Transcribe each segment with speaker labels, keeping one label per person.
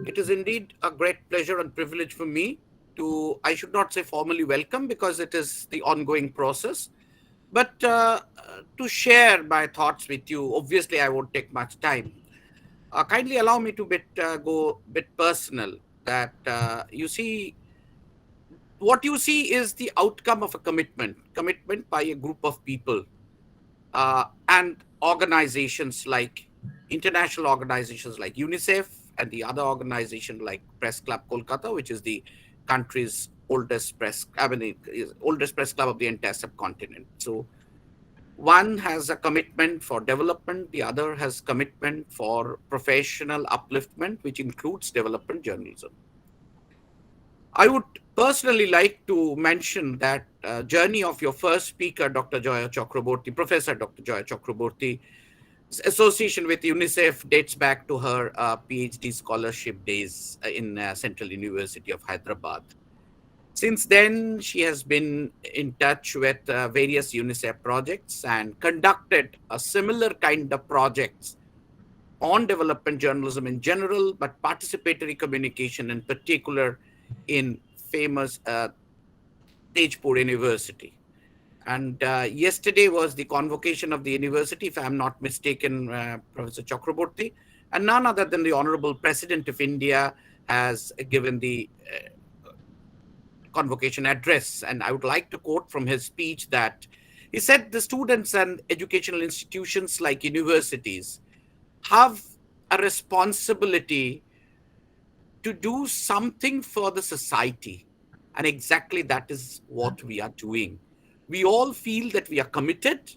Speaker 1: It is indeed a great pleasure and privilege for me to, I should not say formally welcome because it is the ongoing process, but to share my thoughts with you. Obviously, I won't take much time. Kindly allow me to go bit personal. That you see, what you see is the outcome of a commitment by a group of people and organizations like international organizations like UNICEF and the other organization like Press Club Kolkata, which is the country's oldest press club of the entire subcontinent. So one has a commitment for development, the other has commitment for professional upliftment, which includes development journalism. I would personally like to mention that journey of your first speaker, Dr. Joya Chakraborty, Professor Dr. Joya Chakraborty. Association with UNICEF dates back to her PhD scholarship days in Central University of Hyderabad. Since then, she has been in touch with various UNICEF projects and conducted a similar kind of projects on development journalism in general, but participatory communication in particular in famous Tezpur University. And yesterday was the convocation of the university, if I'm not mistaken, Professor Chakraborty, and none other than the Honorable President of India has given the convocation address. And I would like to quote from his speech that he said the students and educational institutions like universities have a responsibility to do something for the society. And exactly that is what we are doing. We all feel that we are committed,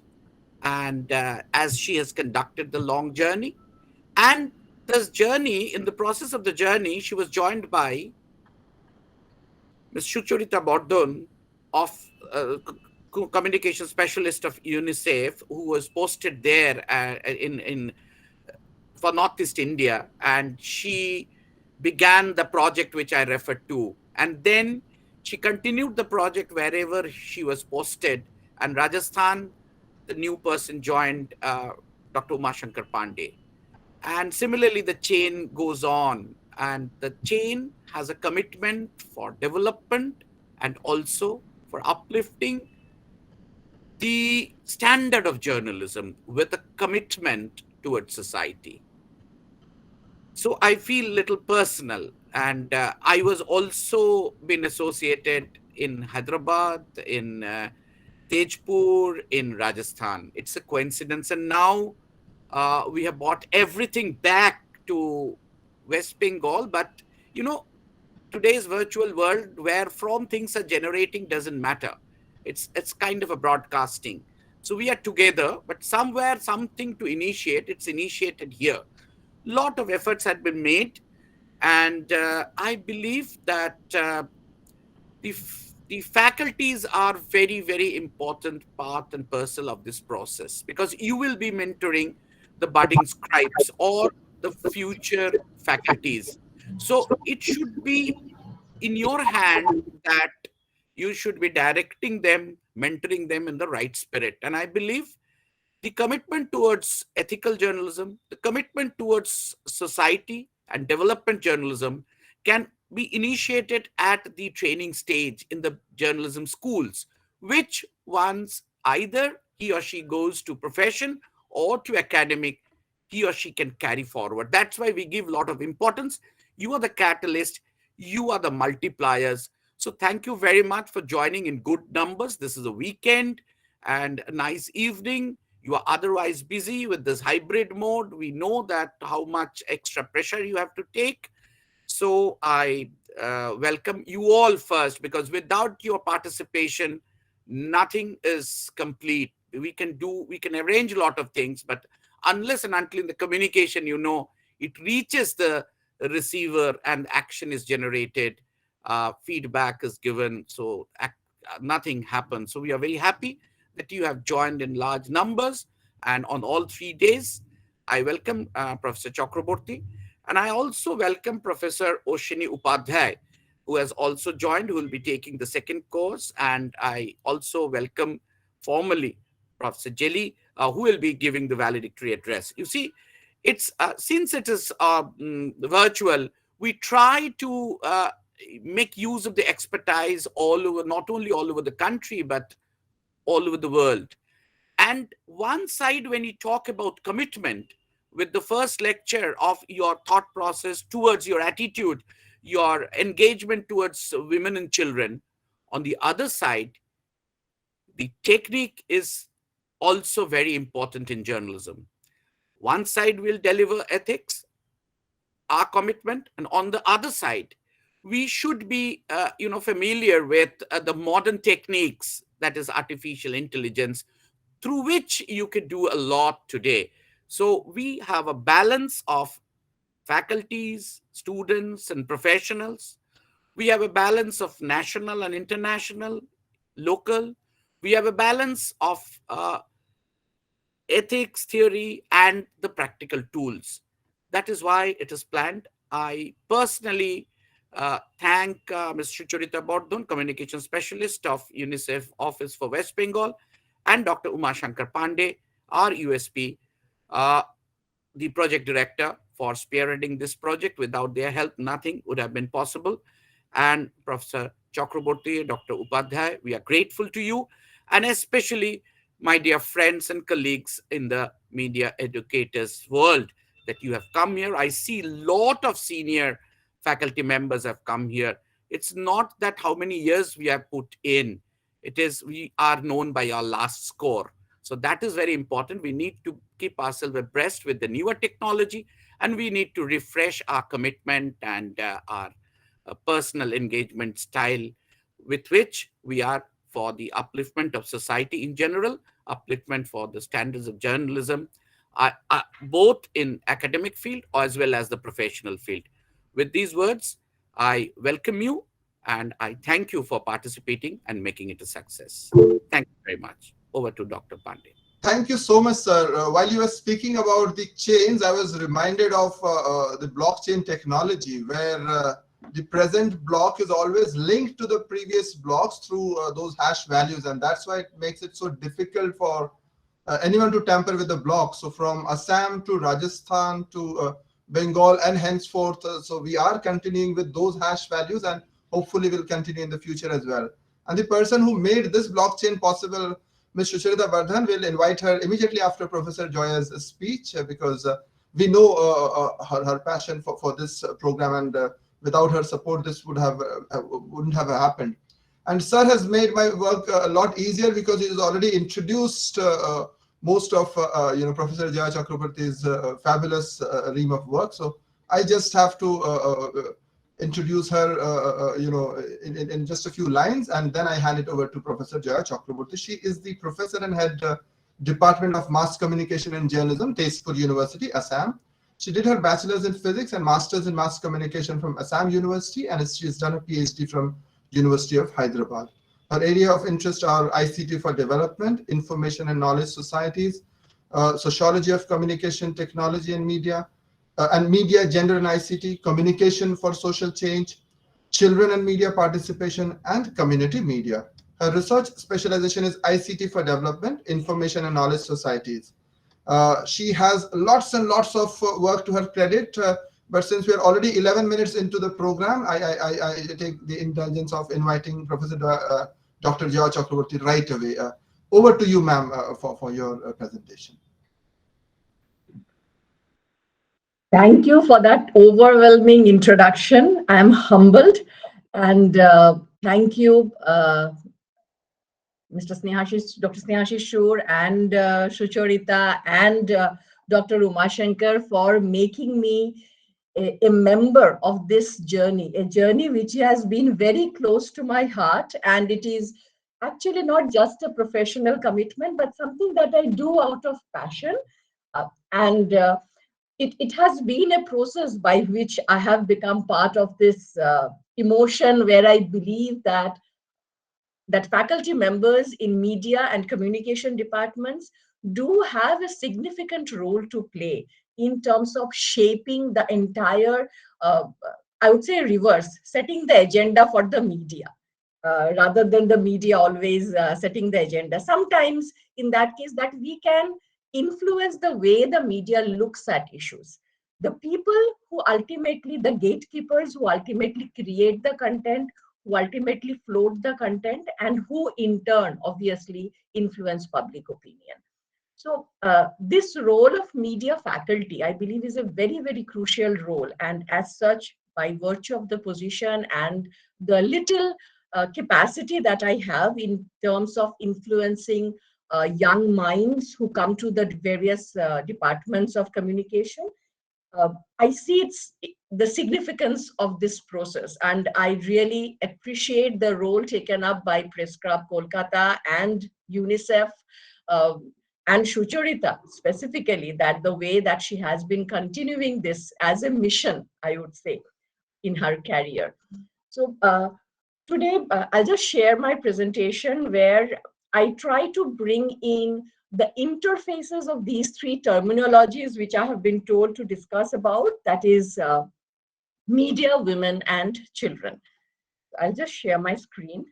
Speaker 1: and as she has conducted the long journey, and this journey, in the process of the journey, she was joined by Ms. Sucharita Bordon of communication specialist of UNICEF, who was posted there in for Northeast India, and she began the project which I referred to. And then she continued the project wherever she was posted. And Rajasthan, the new person joined Dr. Uma Shankar Pandey. And similarly, the chain goes on. And the chain has a commitment for development and also for uplifting the standard of journalism with a commitment towards society. So I feel a little personal, and I was also been associated in Hyderabad, in Tejpur, in Rajasthan. It's a coincidence, and now we have brought everything back to West Bengal. But you know, today's virtual world, where from things are generating, doesn't matter. It's kind of a broadcasting. So we are together, but somewhere something to initiate. It's initiated here. Lot of efforts had been made, and I believe that the faculties are very important part and parcel of this process, because you will be mentoring the budding scribes or the future faculties. So it should be in your hand that you should be directing them, mentoring them in the right spirit. And I believe the commitment towards ethical journalism, the commitment towards society and development journalism can be initiated at the training stage in the journalism schools, which once either he or she goes to profession or to academic, he or she can carry forward. That's why we give a lot of importance. You are the catalyst, you are the multipliers. So thank you very much for joining in good numbers. This is a weekend and a nice evening. You are otherwise busy with this hybrid mode. We know that how much extra pressure you have to take. So I welcome you all first, because without your participation, nothing is complete. We can arrange a lot of things, but unless and until in the communication, it reaches the receiver and action is generated, feedback is given, so nothing happens. So we are very happy that you have joined in large numbers, and on all 3 days. I welcome Professor Chakraborty, and I also welcome Professor Oshini Upadhyay, who has also joined, who will be taking the second course, and I also welcome formally Professor Jelly, who will be giving the valedictory address. You see, it's since it is virtual, We try to make use of the expertise all over, not only all over the country, but all over the world. And one side, when you talk about commitment, with the first lecture of your thought process towards your attitude, your engagement towards women and children, on the other side, the technique is also very important in journalism. One side will deliver ethics, our commitment, and on the other side, we should be familiar with the modern techniques, that is artificial intelligence, through which you could do a lot today. So we have a balance of faculties, students, and professionals. We have a balance of national and international, local. We have a balance of ethics, theory, and the practical tools. That is why it is planned. I personally thank Ms. Sucharita Bordon, Communication Specialist of UNICEF Office for West Bengal, and Dr. Uma Shankar Pandey, our USP, uh, the project director, for spearheading this project. Without their help, nothing would have been possible. And Professor Chakraborty, Dr. Upadhyay, we are grateful to you, and especially my dear friends and colleagues in the media educators world, that you have come here. I see a lot of senior faculty members have come here. It's not that how many years we have put in. It is we are known by our last score. So that is very important. We need to keep ourselves abreast with the newer technology, and we need to refresh our commitment and our personal engagement style, with which we are for the upliftment of society in general, upliftment for the standards of journalism, both in academic field as well as the professional field. With these words, I welcome you and I thank you for participating and making it a success. Thank you very much. Over to Dr. Pandey.
Speaker 2: Thank you so much, sir. While you were speaking about the chains, I was reminded of the blockchain technology, where the present block is always linked to the previous blocks through those hash values, and that's why it makes it so difficult for anyone to tamper with the block. So from Assam to Rajasthan to Bengal and henceforth, so we are continuing with those hash values, and hopefully will continue in the future as well. And the person who made this blockchain possible, Ms. Sucharita Bardhan, will invite her immediately after Professor Joya's speech, because we know her passion for this program, and without her support, this wouldn't have happened. And sir has made my work a lot easier, because he has already introduced most of Professor Joya Chakraborty's fabulous ream of work. So I just have to introduce her, in just a few lines, and then I hand it over to Professor Joya Chakraborty. She is the professor and head Department of Mass Communication and Journalism, Tezpur University, Assam. She did her bachelor's in physics and master's in mass communication from Assam University, and she's done a PhD from University of Hyderabad. Her area of interest are ICT for development, information and knowledge societies, sociology of communication, technology and media, gender and ICT, communication for social change, children and media participation, and community media. Her research specialization is ICT for development, information and knowledge societies. She has lots and lots of work to her credit, but since we are already 11 minutes into the program, I take the indulgence of inviting Professor Dr. Joya Chakraborty right away. Over to you, ma'am, for your presentation.
Speaker 3: Thank you for that overwhelming introduction. I'm humbled, and thank you, Dr. Snehashish Shur and Sucharita and Dr. Uma Shankar for making me a member of this journey, a journey which has been very close to my heart, and it is actually not just a professional commitment, but something that I do out of passion. And it has been a process by which I have become part of this emotion, where I believe that faculty members in media and communication departments do have a significant role to play in terms of shaping the entire, I would say reverse, setting the agenda for the media, rather than the media always setting the agenda. Sometimes in that case that we can influence the way the media looks at issues. the people who ultimately, the gatekeepers who ultimately create the content, who ultimately float the content, and who in turn obviously influence public opinion. So this role of media faculty, I believe, is a very, very crucial role. And as such, by virtue of the position and the little capacity that I have in terms of influencing young minds who come to the various departments of communication, I see the significance of this process, and I really appreciate the role taken up by Press Club Kolkata and Unicef, and Shucharita specifically, that the way that she has been continuing this as a mission, I would say, in her career. So today, I'll just share my presentation where I try to bring in the interfaces of these three terminologies, which I have been told to discuss about, that is media, women, and children. I'll just share my screen.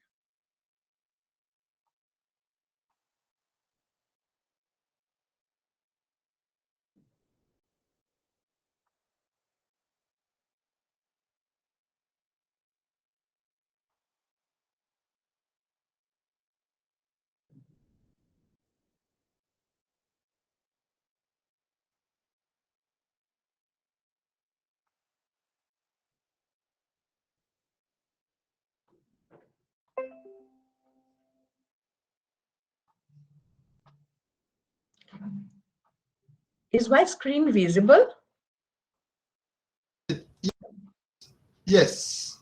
Speaker 3: Is my screen visible?
Speaker 2: Yes.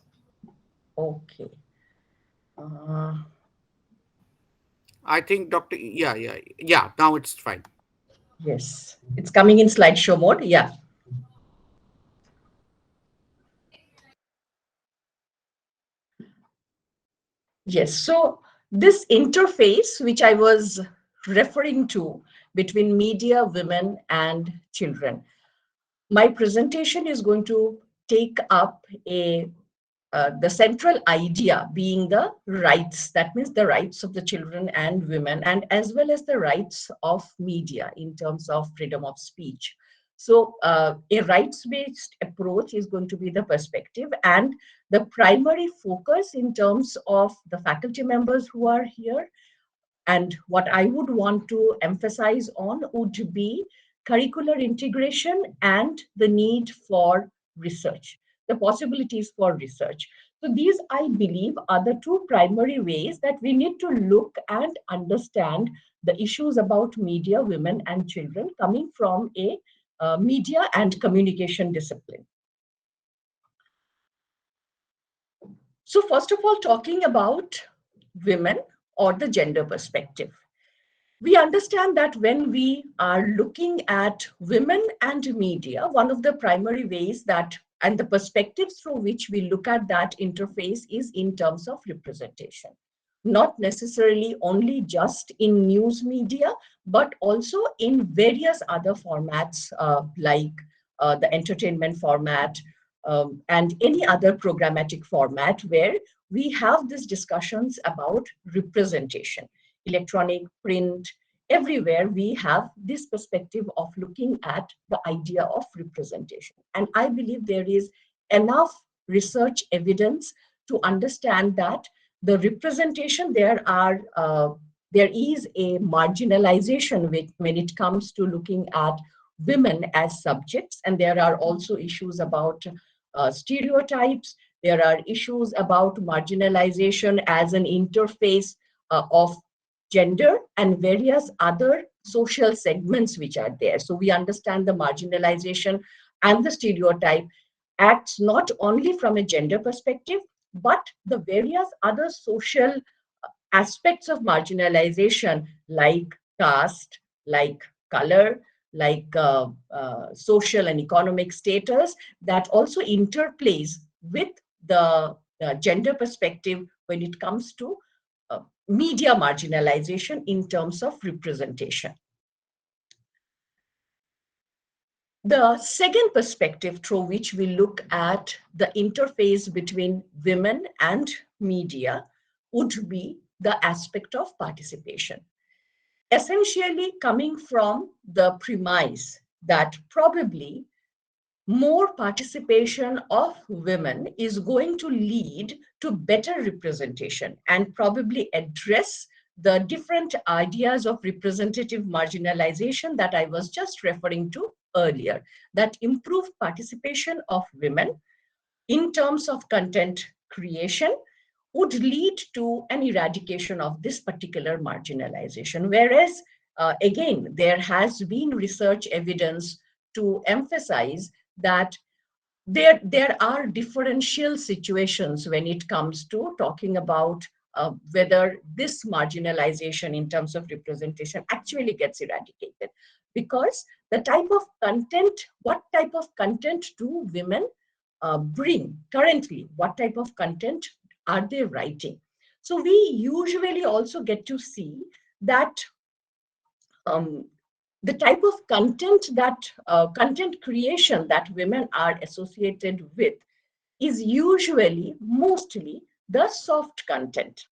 Speaker 3: Okay.
Speaker 1: I think yeah, now it's fine.
Speaker 3: Yes, it's coming in slideshow mode. Yeah. Yes, so this interface, which I was referring to between media, women, and children, my presentation is going to take up the central idea being the rights. That means the rights of the children and women, and as well as the rights of media in terms of freedom of speech. So a rights-based approach is going to be the perspective, and the primary focus in terms of the faculty members who are here, and what I would want to emphasize on would be curricular integration and the need for research, the possibilities for research. So these, I believe, are the two primary ways that we need to look and understand the issues about media, women, and children coming from a media and communication discipline. So first of all, talking about women or the gender perspective. We understand that when we are looking at women and media, one of the primary ways that, and the perspectives through which we look at that interface is in terms of representation. Not necessarily only just in news media, but also in various other formats like the entertainment format and any other programmatic format where we have these discussions about representation. Electronic, print, everywhere we have this perspective of looking at the idea of representation. And I believe there is enough research evidence to understand that the representation, there is a marginalization when it comes to looking at women as subjects, and there are also issues about stereotypes. There are issues about marginalization as an interface of gender and various other social segments which are there. So we understand the marginalization and the stereotype acts not only from a gender perspective, but the various other social aspects of marginalization like caste, like color, like social and economic status, that also interplays with the gender perspective when it comes to media marginalization in terms of representation. The second perspective through which we look at the interface between women and media would be the aspect of participation. Essentially coming from the premise that probably more participation of women is going to lead to better representation and probably address the different ideas of representative marginalization that I was just referring to earlier, that improved participation of women in terms of content creation would lead to an eradication of this particular marginalization. Whereas, again, there has been research evidence to emphasize that there are differential situations when it comes to talking about whether this marginalization in terms of representation actually gets eradicated. Because the type of content, what type of content do women bring currently? What type of content are they writing? So we usually also get to see that um, the type of content that content creation that women are associated with is usually mostly the soft content,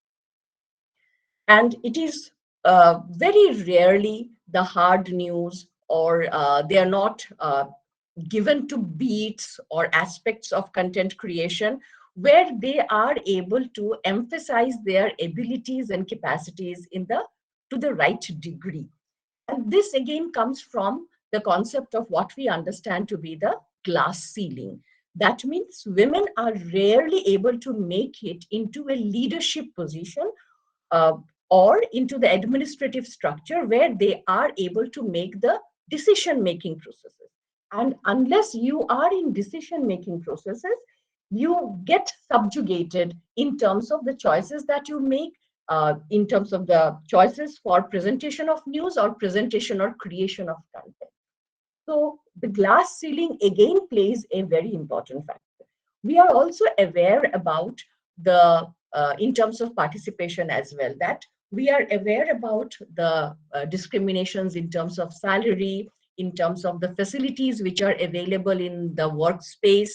Speaker 3: and it is very rarely the hard news, or they are not given to beats or aspects of content creation where they are able to emphasize their abilities and capacities in the to the right degree. And this again comes from the concept of what we understand to be the glass ceiling. That means women are rarely able to make it into a leadership position uh, or into the administrative structure where they are able to make the decision making processes. And unless you are in decision making processes, you get subjugated in terms of the choices that you make, in terms of the choices for presentation of news or presentation or creation of content. So the glass ceiling again plays a very important factor. We are also aware about the, in terms of participation as well, that we are aware about the discriminations in terms of salary, in terms of the facilities which are available in the workspace,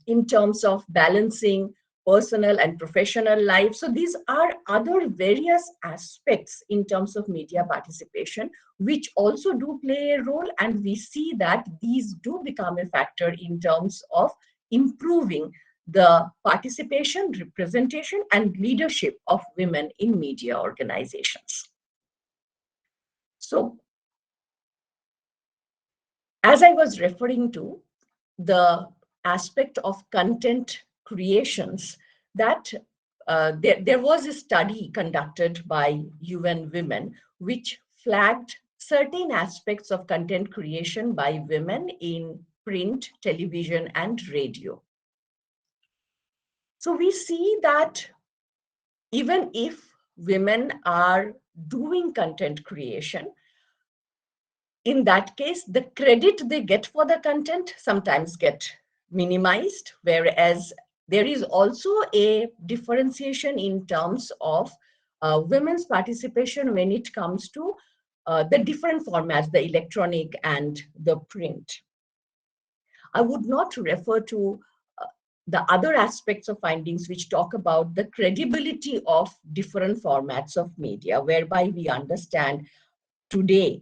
Speaker 3: in terms of balancing personal and professional life. So these are other various aspects in terms of media participation, which also do play a role. And we see that these do become a factor in terms of improving the participation, representation, and leadership of women in media organizations. So, as I was referring to, the aspect of content creations, that there was a study conducted by UN Women which flagged certain aspects of content creation by women in print, television, and radio. So we see that even if women are doing content creation, in that case, the credit they get for the content sometimes get minimized, whereas there is also a differentiation in terms of women's participation when it comes to the different formats, the electronic and the print. I would not refer to the other aspects of findings which talk about the credibility of different formats of media, whereby we understand today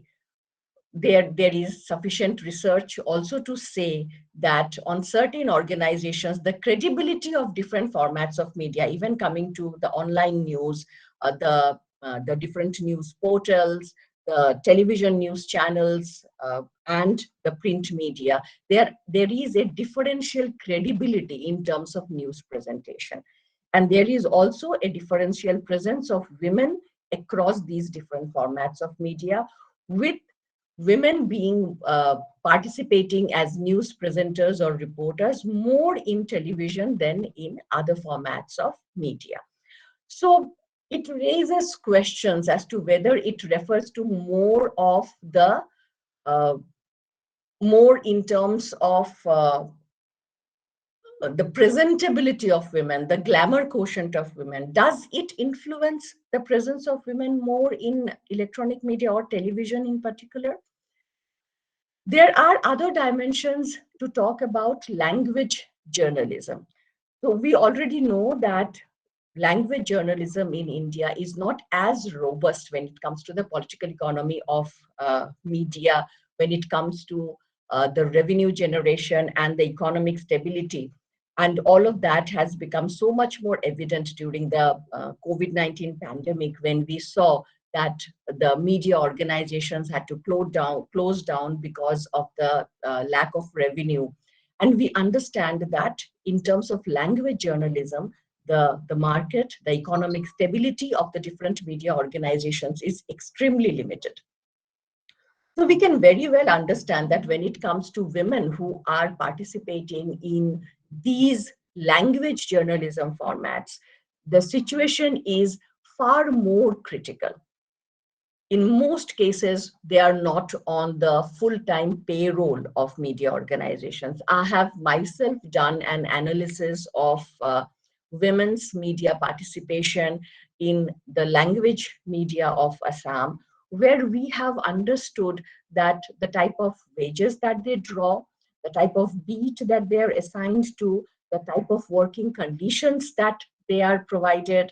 Speaker 3: there is sufficient research also to say that on certain organizations, the credibility of different formats of media, even coming to the online news, the different news portals, the television news channels, and the print media, there is a differential credibility in terms of news presentation. And there is also a differential presence of women across these different formats of media, with women being participating as news presenters or reporters more in television than in other formats of media. So it raises questions as to whether it refers to more of the more in terms of the presentability of women, the glamour quotient of women. Does it influence the presence of women more in electronic media or television in particular? There are other dimensions to talk about language journalism. So we already know that language journalism in India is not as robust when it comes to the political economy of media, when it comes to the revenue generation and the economic stability. And all of that has become so much more evident during the COVID-19 pandemic, when we saw that the media organizations had to close down because of the lack of revenue. And we understand that in terms of language journalism, the market, the economic stability of the different media organizations is extremely limited. So we can very well understand that when it comes to women who are participating in these language journalism formats, the situation is far more critical. In most cases, they are not on the full-time payroll of media organizations. I have myself done an analysis of women's media participation in the language media of Assam, where we have understood that the type of wages that they draw, the type of beat that they are assigned to, the type of working conditions that they are provided,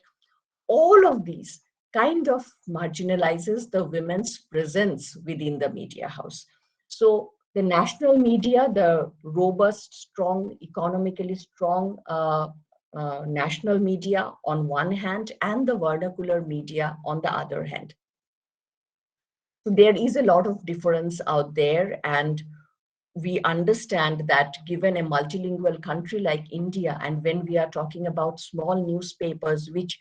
Speaker 3: all of these kind of marginalizes the women's presence within the media house. So the national media, the robust, strong, economically strong national media on one hand, and the vernacular media on the other hand. So there is a lot of difference out there, and we understand that given a multilingual country like India, and when we are talking about small newspapers, which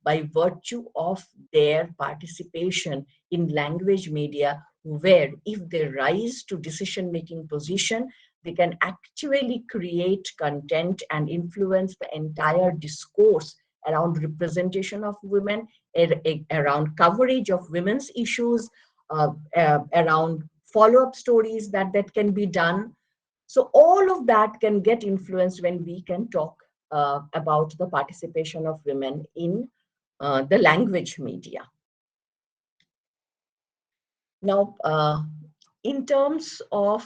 Speaker 3: by virtue of their participation in language media, where if they rise to decision-making position, they can actually create content and influence the entire discourse around representation of women, around coverage of women's issues, around follow-up stories that can be done. So all of that can get influenced when we can talk about the participation of women in the language media. Now, in terms of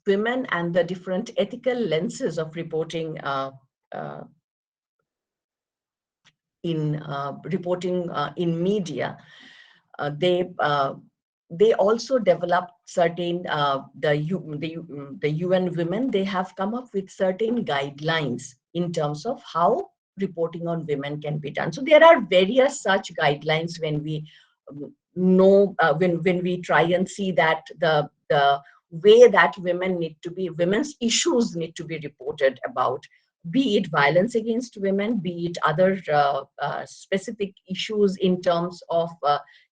Speaker 3: women and the different ethical lenses of reporting in media, they also developed certain the UN Women. They have come up with certain guidelines in terms of how reporting on women can be done. So there are various such guidelines when we know when we try and see that the way that women's issues need to be reported about, be it violence against women, be it other specific issues in terms of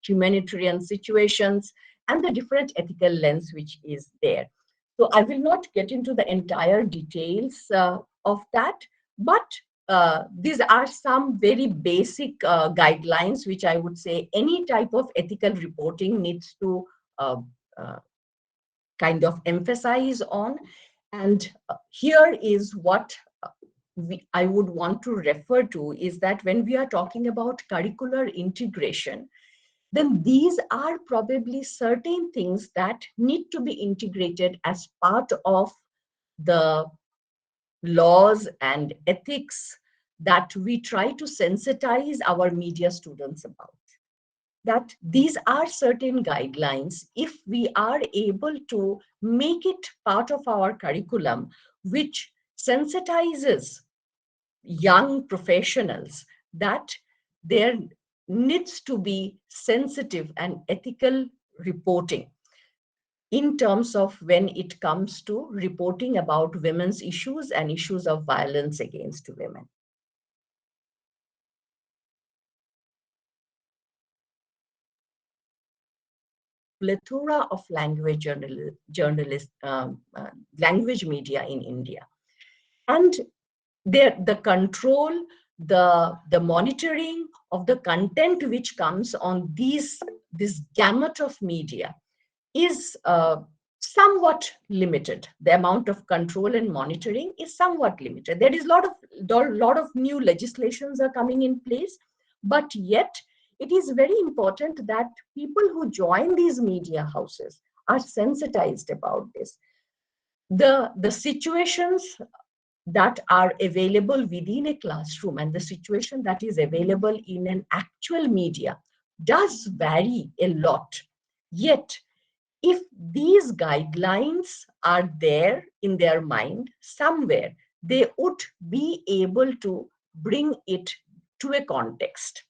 Speaker 3: humanitarian situations, and the different ethical lens which is there. So I will not get into the entire details of that, but these are some very basic guidelines which I would say any type of ethical reporting needs to kind of emphasize on. And here is what I would want to refer to, is that when we are talking about curricular integration, then these are probably certain things that need to be integrated as part of the laws and ethics that we try to sensitize our media students about. That these are certain guidelines, if we are able to make it part of our curriculum, which sensitizes young professionals that there needs to be sensitive and ethical reporting in terms of when it comes to reporting about women's issues and issues of violence against women. Plethora of language language media in India, and the control, the monitoring of the content which comes on this gamut of media is somewhat limited. The amount of control and monitoring is somewhat limited. There is a lot of new legislations are coming in place, but yet it is very important that people who join these media houses are sensitized about this. The situations that are available within a classroom and the situation that is available in an actual media does vary a lot. Yet, if these guidelines are there in their mind somewhere, they would be able to bring it to a context.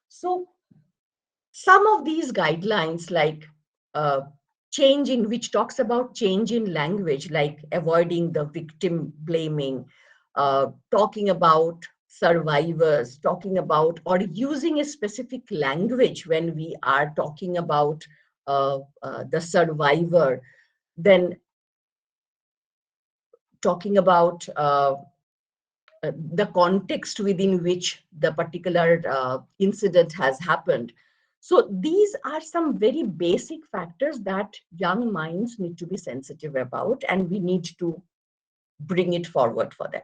Speaker 3: So some of these guidelines, like change in, which talks about change in language, like avoiding the victim blaming, talking about survivors, talking about or using a specific language when we are talking about the survivor, then talking about the context within which the particular incident has happened. So these are some very basic factors that young minds need to be sensitive about, and we need to bring it forward for them.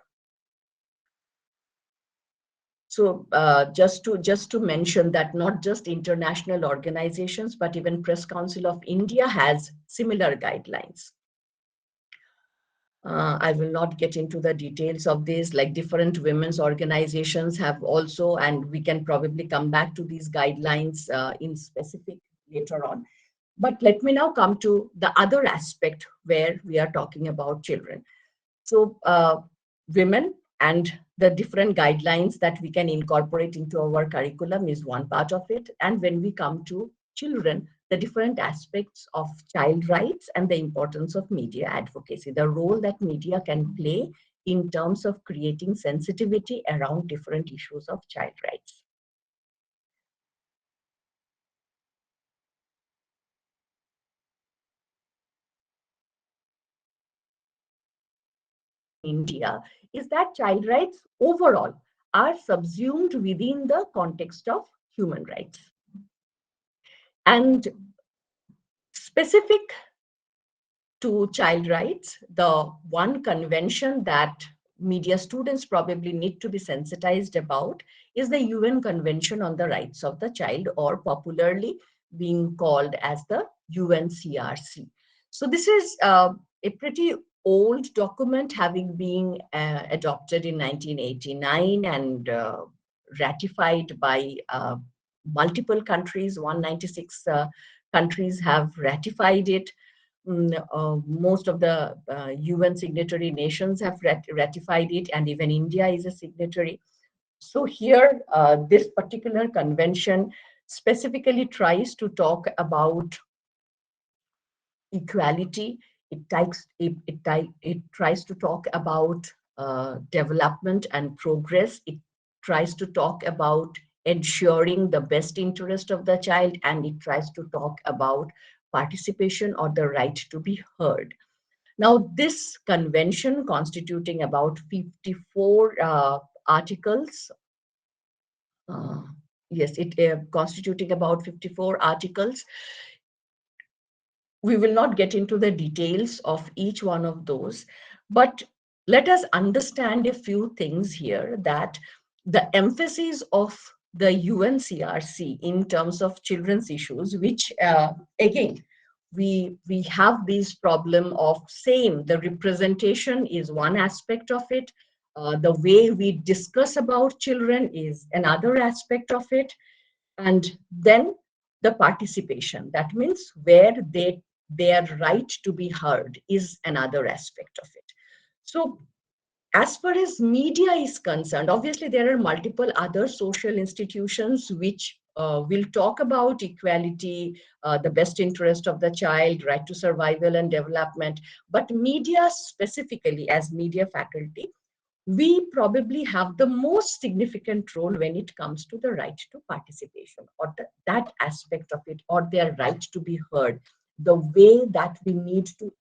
Speaker 3: So just to mention that not just international organizations, but even Press Council of India has similar guidelines. I will not get into the details of this, like different women's organizations have also, and we can probably come back to these guidelines in specific later on. But let me now come to the other aspect where we are talking about children. So women and the different guidelines that we can incorporate into our curriculum is one part of it. And when we come to children, the different aspects of child rights and the importance of media advocacy, the role that media can play in terms of creating sensitivity around different issues of child rights. India is that child rights overall are subsumed within the context of human rights. And specific to child rights, the one convention that media students probably need to be sensitized about is the UN Convention on the Rights of the Child, or popularly being called as the UNCRC. So this is a pretty old document, having been adopted in 1989 and ratified by multiple countries. 196 countries have ratified it. Most of the UN signatory nations have ratified it, and even India is a signatory. So here, this particular convention specifically tries to talk about equality. It tries to talk about development and progress. It tries to talk about ensuring the best interest of the child, and it tries to talk about participation or the right to be heard. Now, this convention, constituting about 54 articles, constituting about 54 articles. We will not get into the details of each one of those, but let us understand a few things here, that the emphasis of the UNCRC in terms of children's issues, which again, we have this problem of same, the representation is one aspect of it. The way we discuss about children is another aspect of it. And then the participation, that means where their right to be heard is another aspect of it. So as far as media is concerned, obviously there are multiple other social institutions which will talk about equality, the best interest of the child, right to survival and development. But media specifically, as media faculty, we probably have the most significant role when it comes to the right to participation, or that aspect of it, or their right to be heard, the way that we need to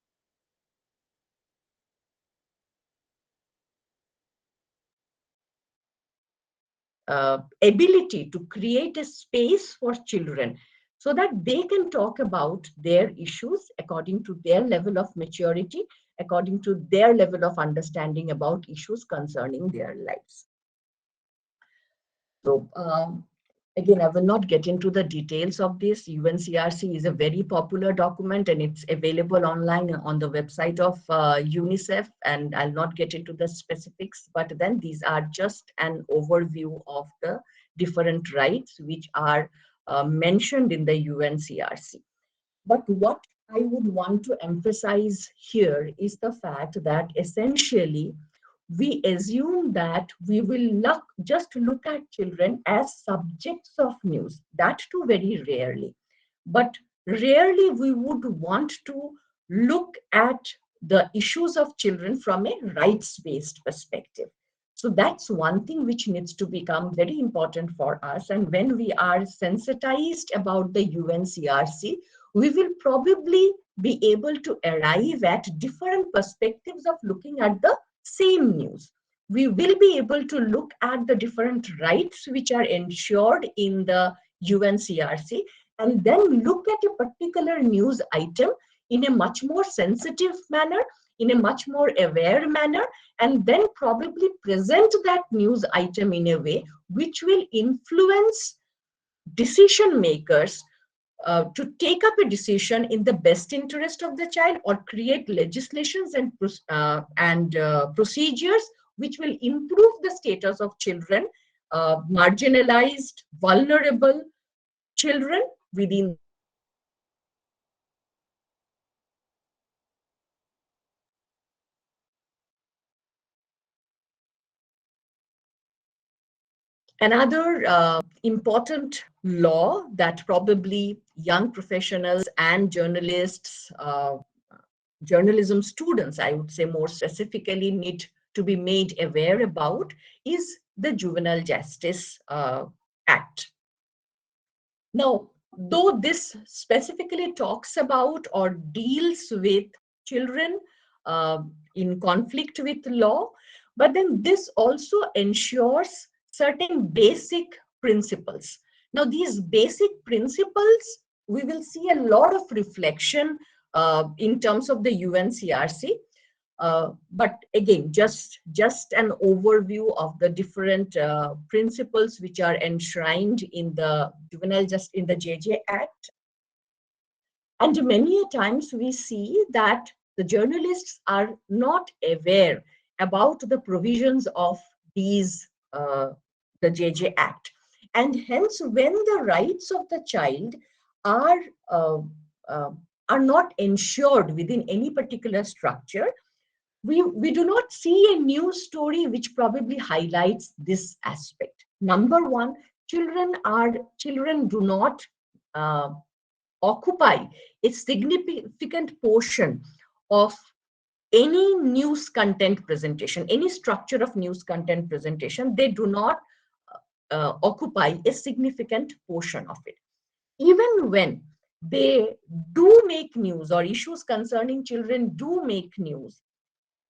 Speaker 3: ability to create a space for children so that they can talk about their issues according to their level of maturity, according to their level of understanding about issues concerning their lives. So Again, I will not get into the details of this. UNCRC is a very popular document and it's available online on the website of UNICEF, and I'll not get into the specifics, but then these are just an overview of the different rights which are mentioned in the UNCRC. But what I would want to emphasize here is the fact that essentially we assume that we will just look at children as subjects of news, that too very rarely. But rarely we would want to look at the issues of children from a rights-based perspective. So that's one thing which needs to become very important for us. And when we are sensitized about the UNCRC, we will probably be able to arrive at different perspectives of looking at the same news. We will be able to look at the different rights which are ensured in the UNCRC and then look at a particular news item in a much more sensitive manner, in a much more aware manner, and then probably present that news item in a way which will influence decision makers to take up a decision in the best interest of the child, or create legislations and procedures which will improve the status of children, marginalized, vulnerable children within. Another important law that probably young professionals and journalists, journalism students, I would say more specifically, need to be made aware about is the Juvenile Justice Act. Now, though this specifically talks about or deals with children in conflict with law, but then this also ensures certain basic principles. Now, these basic principles, we will see a lot of reflection in terms of the UNCRC. But again, just an overview of the different principles which are enshrined in the in the JJ Act. And many a times we see that the journalists are not aware about the provisions of these the JJ Act, and hence when the rights of the child are uh, are not ensured within any particular structure, we do not see a news story which probably highlights this aspect. Number one, children do not occupy a significant portion of any news content presentation, any structure of news content presentation. They do not occupy a significant portion of it. Even when they do make news or issues concerning children do make news,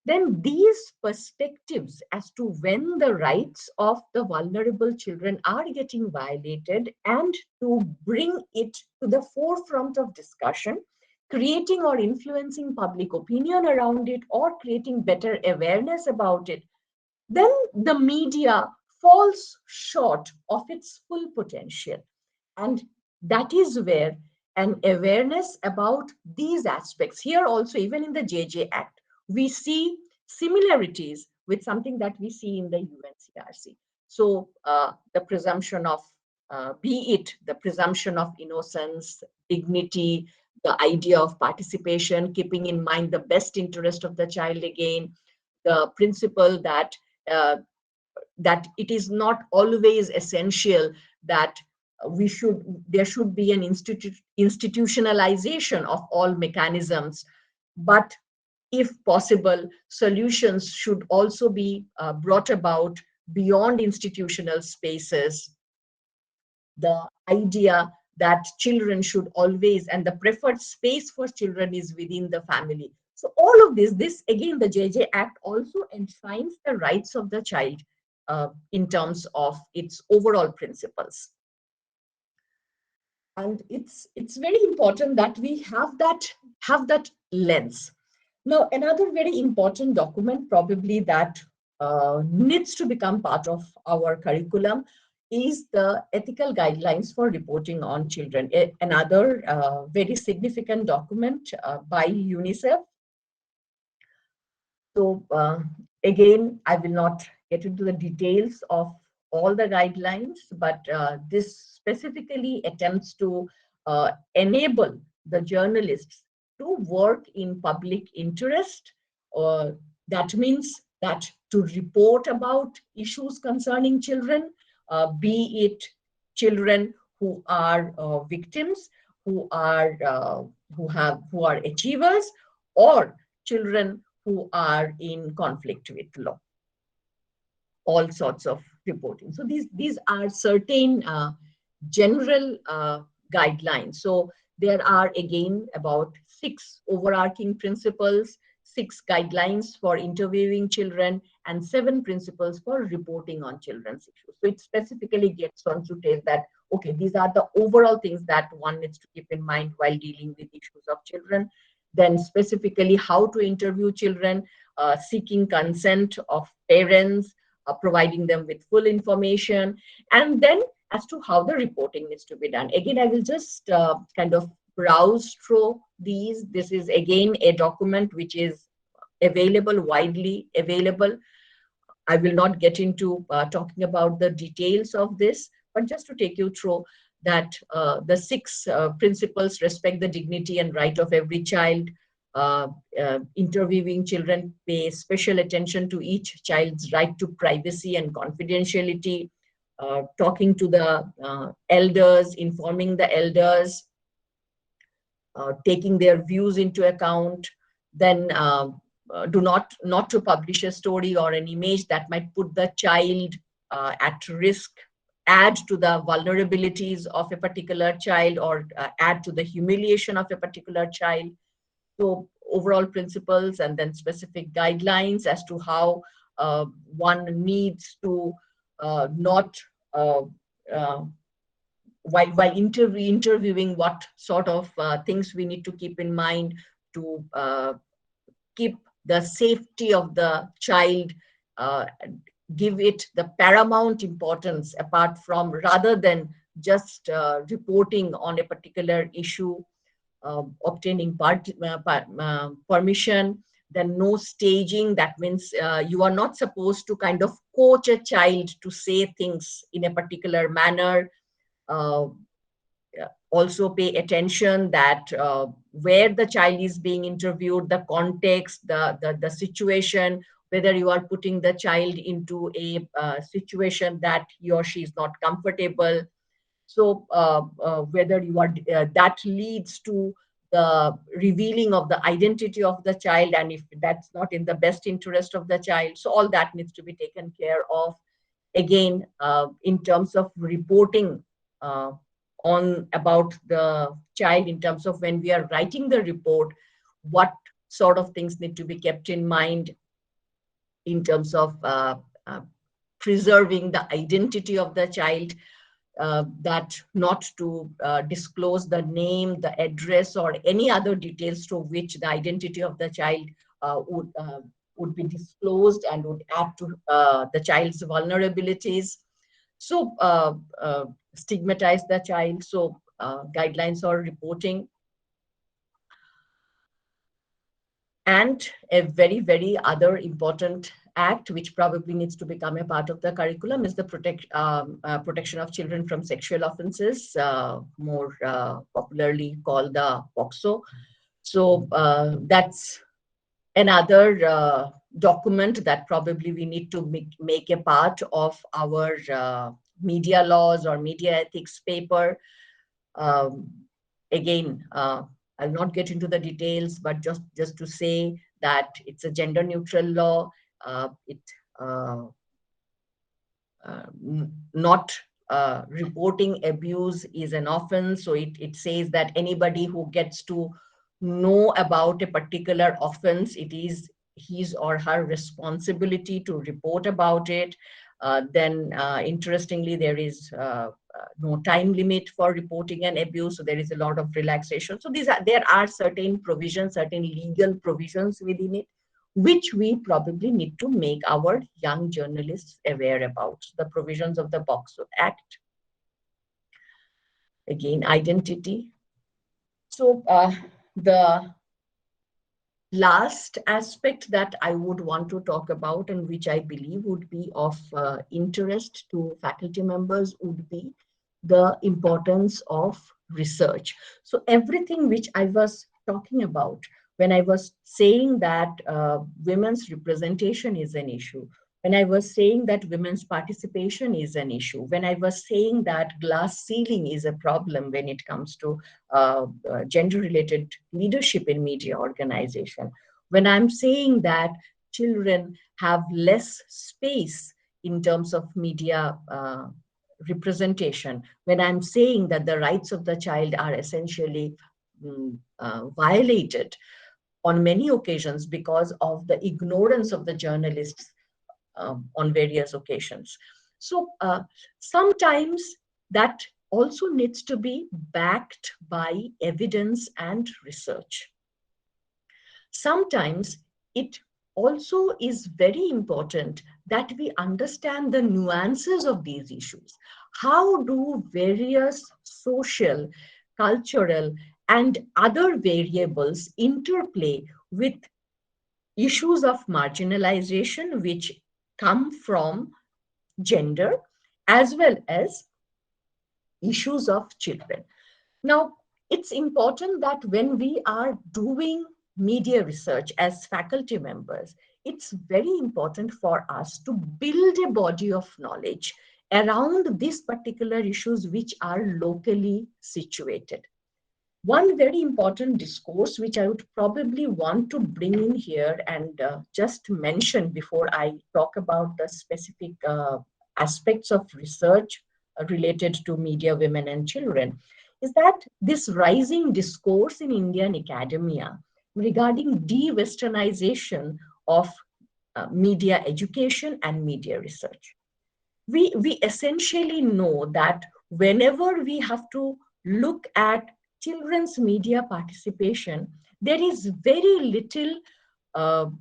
Speaker 3: then these perspectives as to when the rights of the vulnerable children are getting violated, and to bring it to the forefront of discussion, creating or influencing public opinion around it, or creating better awareness about it, then the media falls short of its full potential. And that is where an awareness about these aspects, here also, even in the JJ Act, we see similarities with something that we see in the UNCRC. So the presumption of, be it the presumption of innocence, dignity, the idea of participation, keeping in mind the best interest of the child again, the principle that that it is not always essential that there should be an institutionalization of all mechanisms, but if possible, solutions should also be brought about beyond institutional spaces. The idea that children should always, and the preferred space for children is within the family. So all of this again, the JJ Act also enshrines the rights of the child in terms of its overall principles. And it's very important that we have that lens. Now, another very important document probably that needs to become part of our curriculum is the ethical guidelines for reporting on children, another very significant document by UNICEF. So again, I will not get into the details of all the guidelines, but this specifically attempts to enable the journalists to work in public interest. That means that to report about issues concerning children, be it children who are victims, who are who are achievers, or children who are in conflict with law, all sorts of reporting. So these are certain general guidelines. So there are again about 6 overarching principles, 6 guidelines for interviewing children, and 7 principles for reporting on children's issues. So it specifically gets on to tell that, okay, these are the overall things that one needs to keep in mind while dealing with issues of children. Then specifically how to interview children, seeking consent of parents, providing them with full information, and then as to how the reporting needs to be done. Again, I will just kind of browse through these. This is again a document which is available, widely available. I will not get into talking about the details of this, but just to take you through that the 6 principles: respect the dignity and right of every child, interviewing children, pay special attention to each child's right to privacy and confidentiality, talking to the elders, informing the elders, taking their views into account, then do not to publish a story or an image that might put the child at risk, add to the vulnerabilities of a particular child, or add to the humiliation of a particular child. So overall principles and then specific guidelines as to how one needs to not while interviewing, what sort of things we need to keep in mind to keep the safety of the child, give it the paramount importance, apart from, rather than just reporting on a particular issue, obtaining permission. Then no staging. That means you are not supposed to kind of coach a child to say things in a particular manner. Also pay attention that where the child is being interviewed, the context, the situation, whether you are putting the child into a situation that he or she is not comfortable. So whether you are that leads to the revealing of the identity of the child, and if that's not in the best interest of the child, so all that needs to be taken care of. Again, in terms of reporting on about the child, in terms of when we are writing the report, what sort of things need to be kept in mind in terms of preserving the identity of the child, that not to disclose the name, the address, or any other details through which the identity of the child would be disclosed and would add to the child's vulnerabilities. So stigmatize the child. So guidelines or reporting. And a very, very other important act, which probably needs to become a part of the curriculum, is the protection of children from sexual offenses, more popularly called the POCSO. So that's another document that probably we need to make a part of our media laws or media ethics paper. Again, I'll not get into the details, but just to say that it's a gender neutral law. Not reporting abuse is an offense. So it says that anybody who gets to know about a particular offense, it is his or her responsibility to report about it. Then interestingly, there is no time limit for reporting an abuse, so there is a lot of relaxation. So there are certain provisions, certain legal provisions within it, which we probably need to make our young journalists aware about. The provisions of the Boxer Act, again, identity. So the last aspect that I would want to talk about, and which I believe would be of interest to faculty members, would be the importance of research. So everything which I was talking about when I was saying that women's representation is an issue, when I was saying that women's participation is an issue, when I was saying that glass ceiling is a problem when it comes to gender-related leadership in media organization, when I'm saying that children have less space in terms of media representation, when I'm saying that the rights of the child are essentially violated on many occasions because of the ignorance of the journalists on various occasions. So sometimes that also needs to be backed by evidence and research. Sometimes it also is very important that we understand the nuances of these issues. How do various social, cultural, and other variables interplay with issues of marginalization which come from gender, as well as issues of children? Now, it's important that when we are doing media research as faculty members, it's very important for us to build a body of knowledge around these particular issues which are locally situated. One very important discourse which I would probably want to bring in here and just mention before I talk about the specific aspects of research related to media, women, and children, is that this rising discourse in Indian academia regarding de-Westernization of media education and media research. We essentially know that whenever we have to look at children's media participation, there is very little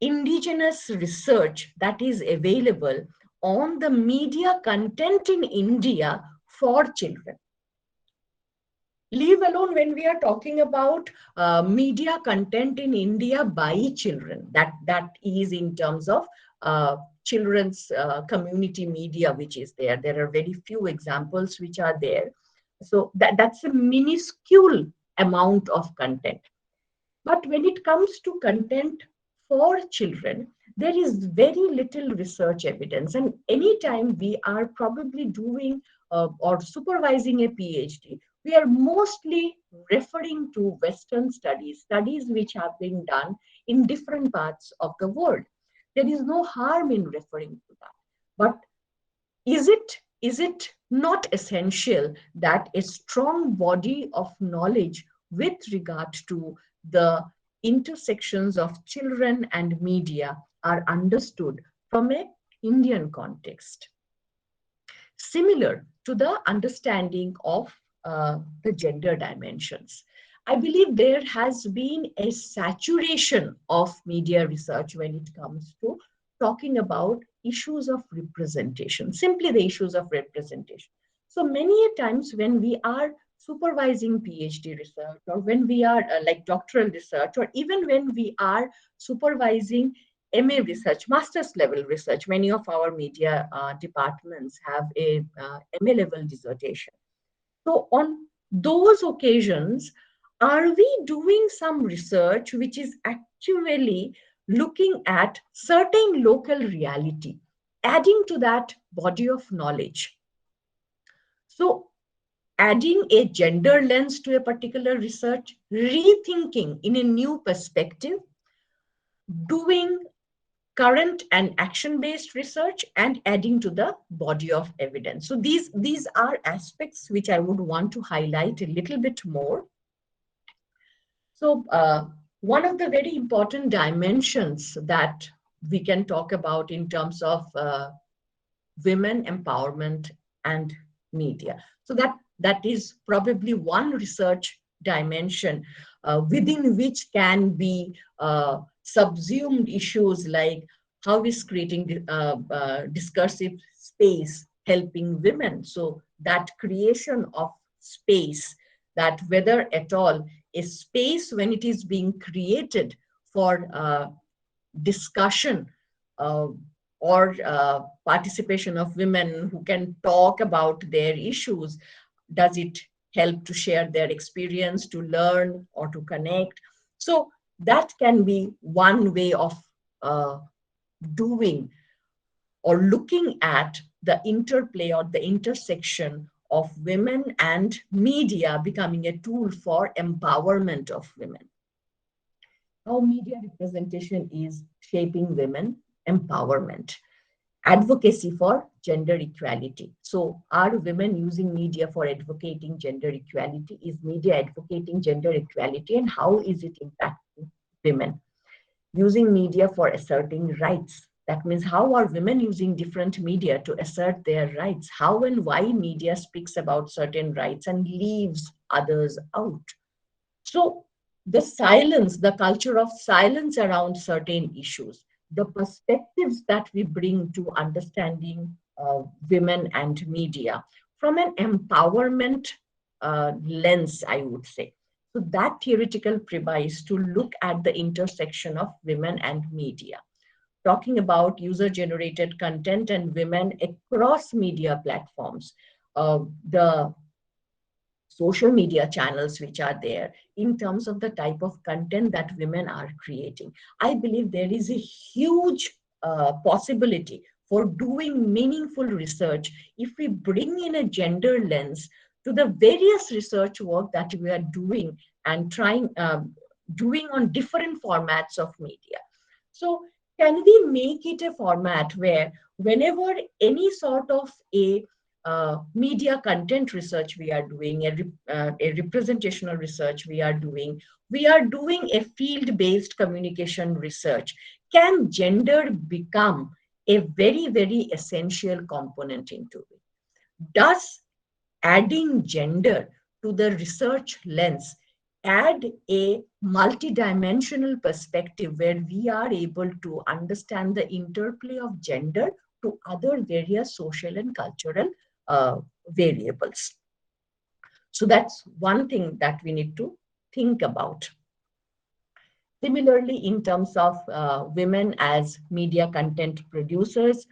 Speaker 3: indigenous research that is available on the media content in India for children. Leave alone when we are talking about media content in India by children, that is in terms of children's community media which is there. There are very few examples which are there. So that's a minuscule amount of content. But when it comes to content for children, there is very little research evidence. And anytime we are probably doing or supervising a PhD, we are mostly referring to Western studies, studies which have been done in different parts of the world. There is no harm in referring to that. But is it not essential that a strong body of knowledge with regard to the intersections of children and media are understood from an Indian context, similar to the understanding of the gender dimensions? I believe there has been a saturation of media research when it comes to talking about issues of representation, simply the issues of representation. So many a times when we are supervising PhD research, or when we are like doctoral research, or even when we are supervising MA research, master's level research, many of our media departments have a MA level dissertation. So on those occasions, are we doing some research which is actually looking at certain local reality, adding to that body of knowledge? So adding a gender lens to a particular research, rethinking in a new perspective, doing current and action-based research, and adding to the body of evidence. So these are aspects which I would want to highlight a little bit more. So one of the very important dimensions that we can talk about in terms of women empowerment and media. So that is probably one research dimension within which can be subsumed issues like how is creating discursive space helping women. So that creation of space, that whether at all a space when it is being created for discussion uh, or participation of women who can talk about their issues, does it help to share their experience, to learn or to connect? So that can be one way of uh, doing or looking at the interplay or the intersection of women and media becoming a tool for empowerment of women. How media representation is shaping women empowerment. Advocacy for gender equality. So are women using media for advocating gender equality? Is media advocating gender equality, and how is it impacting women? Using media for asserting rights. That means how are women using different media to assert their rights? How and why media speaks about certain rights and leaves others out? So the silence, the culture of silence around certain issues, the perspectives that we bring to understanding women and media from an empowerment lens, I would say. So that theoretical premise to look at the intersection of women and media, talking about user-generated content and women across media platforms, the social media channels which are there in terms of the type of content that women are creating. I believe there is a huge possibility for doing meaningful research if we bring in a gender lens to the various research work that we are doing and trying doing on different formats of media. So can we make it a format where whenever any sort of a media content research we are doing, a representational research we are doing a field-based communication research, can gender become a very, very essential component into it? Does adding gender to the research lens add a multidimensional perspective where we are able to understand the interplay of gender to other various social and cultural uh, variables? So that's one thing that we need to think about. Similarly, in terms of women as media content producers,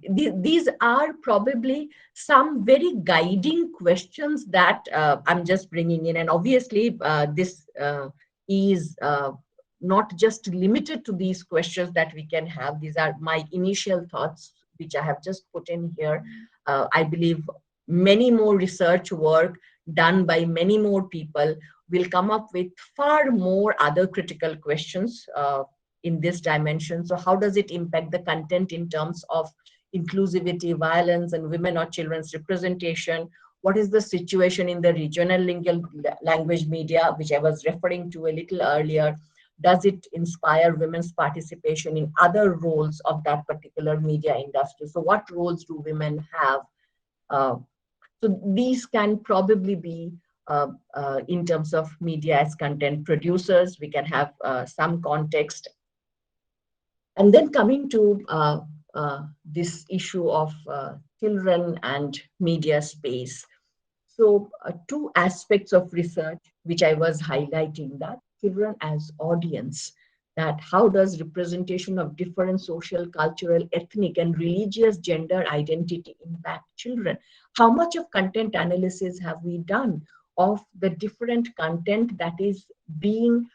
Speaker 3: these are probably some very guiding questions that I'm just bringing in. And obviously, this is not just limited to these questions that we can have. These are my initial thoughts, which I have just put in here. I believe many more research work done by many more people will come up with far more other critical questions in this dimension. So how does it impact the content in terms of inclusivity, violence, and women or children's representation? What is the situation in the regional language media, which I was referring to a little earlier? Does it inspire women's participation in other roles of that particular media industry? So what roles do women have? Uh, so these can probably be in terms of media as content producers. We can have some context. And then coming to this issue of children and media space. So two aspects of research, which I was highlighting, that children as audience, that how does representation of different social, cultural, ethnic, and religious gender identity impact children? How much of content analysis have we done of the different content that is being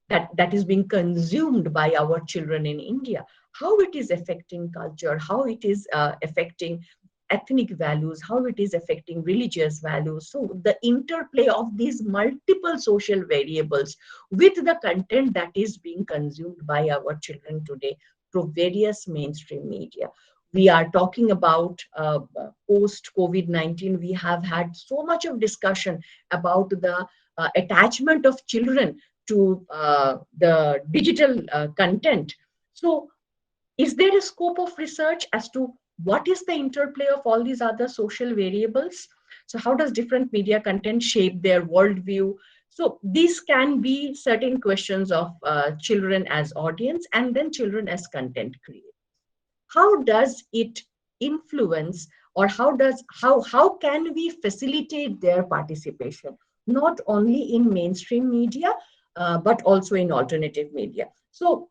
Speaker 3: that is being consumed by our children in India? How it is affecting culture, how it is affecting ethnic values, how it is affecting religious values. So the interplay of these multiple social variables with the content that is being consumed by our children today through various mainstream media. We are talking about post-COVID-19. We have had so much of discussion about the attachment of children to the digital content. So is there a scope of research as to what is the interplay of all these other social variables? So how does different media content shape their worldview, So these can be certain questions of children as audience and then children as content creators. How does it influence, or how can we facilitate their participation, not only in mainstream media, but also in alternative media? So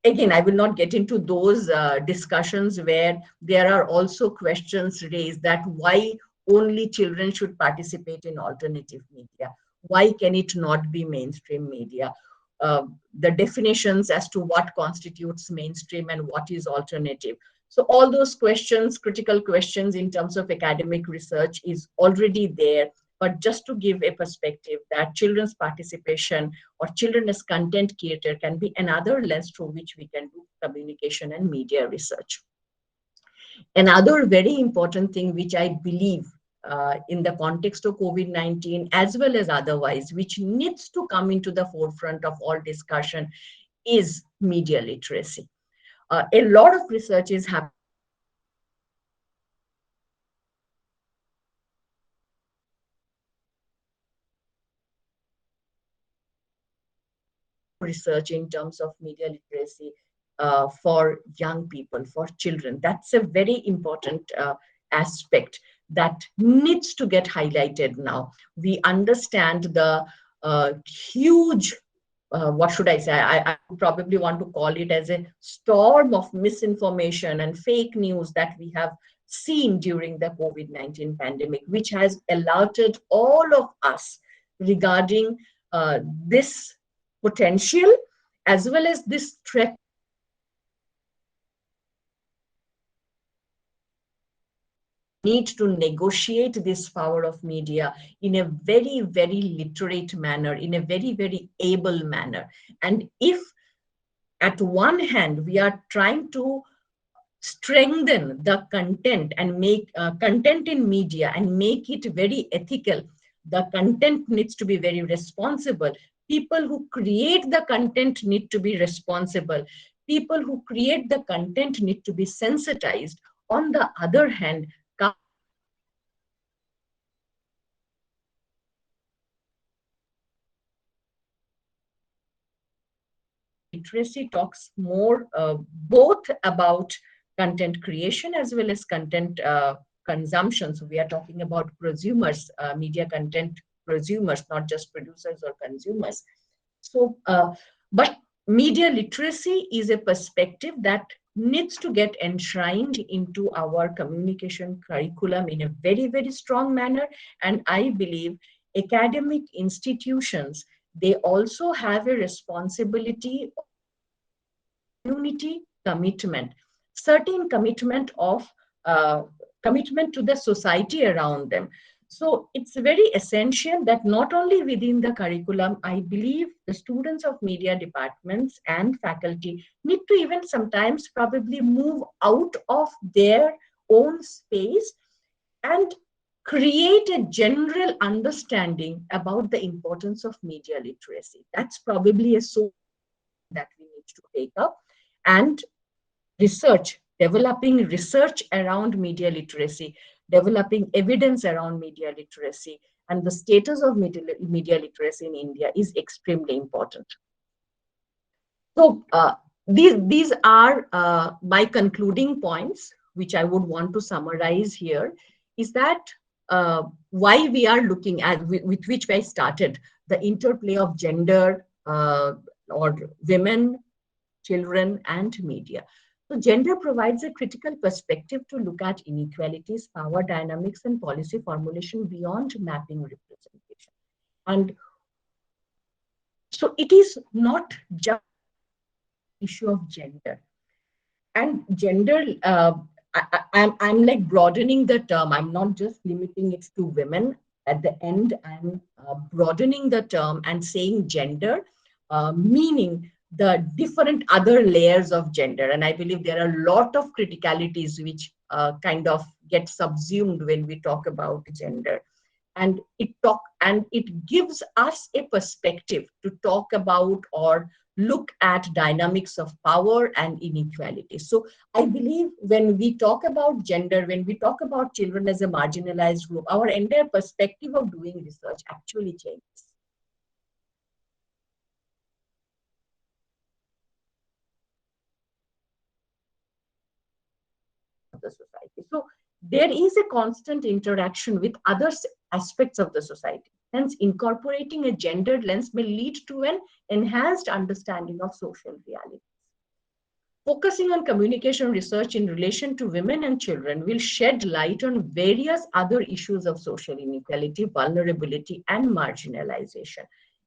Speaker 3: again, I will not get into those discussions where there are also questions raised that why only children should participate in alternative media. Why can it not be mainstream media? The definitions as to what constitutes mainstream and what is alternative. So all those questions, critical questions in terms of academic research is already there. But just to give a perspective that children's participation or children as content creator can be another lens through which we can do communication and media research. Another very important thing which I believe in the context of COVID-19 as well as otherwise, which needs to come into the forefront of all discussion, is media literacy. A lot of research is happening research in terms of media literacy for young people, for children. That's a very important aspect that needs to get highlighted now. We understand the huge, what should I say? I probably want to call it as a storm of misinformation and fake news that we have seen during the COVID-19 pandemic, which has alerted all of us regarding this potential as well as this threat. Need to negotiate this power of media in a very, very literate manner, in a very, very able manner. And if at one hand we are trying to strengthen the content and make content in media and make it very ethical, the content needs to be very responsible. People who create the content need to be responsible. People who create the content need to be sensitized. On the other hand, literacy talks more both about content creation as well as content consumption. So we are talking about prosumers, media content prosumers, not just producers or consumers. So, but media literacy is a perspective that needs to get enshrined into our communication curriculum in a very, very strong manner. And I believe academic institutions, they also have a responsibility, community commitment, certain commitment of commitment to the society around them. So it's very essential that not only within the curriculum, I believe the students of media departments and faculty need to even sometimes probably move out of their own space and create a general understanding about the importance of media literacy. That's probably a source that we need to take up. And research, developing research around media literacy, developing evidence around media literacy, and the status of media literacy in India is extremely important. So these are my concluding points, which I would want to summarize here, is that why we are looking at, with which I started, the interplay of gender or women, children, and media. So gender provides a critical perspective to look at inequalities, power dynamics, and policy formulation beyond mapping representation. And so it is not just an issue of gender. And gender, I'm like broadening the term. I'm not just limiting it to women. At the end, I'm broadening the term and saying gender, meaning the different other layers of gender. And I believe there are a lot of criticalities which kind of get subsumed when we talk about gender. And it gives us a perspective to talk about or look at dynamics of power and inequality. So I believe when we talk about gender, when we talk about children as a marginalized group, our entire perspective of doing research actually changes. of the society. So there is a constant interaction with other aspects of the society. Hence, incorporating a gendered lens may lead to an enhanced understanding of social realities. Focusing on communication research in relation to women and children will shed light on various other issues of social inequality, vulnerability, and marginalization.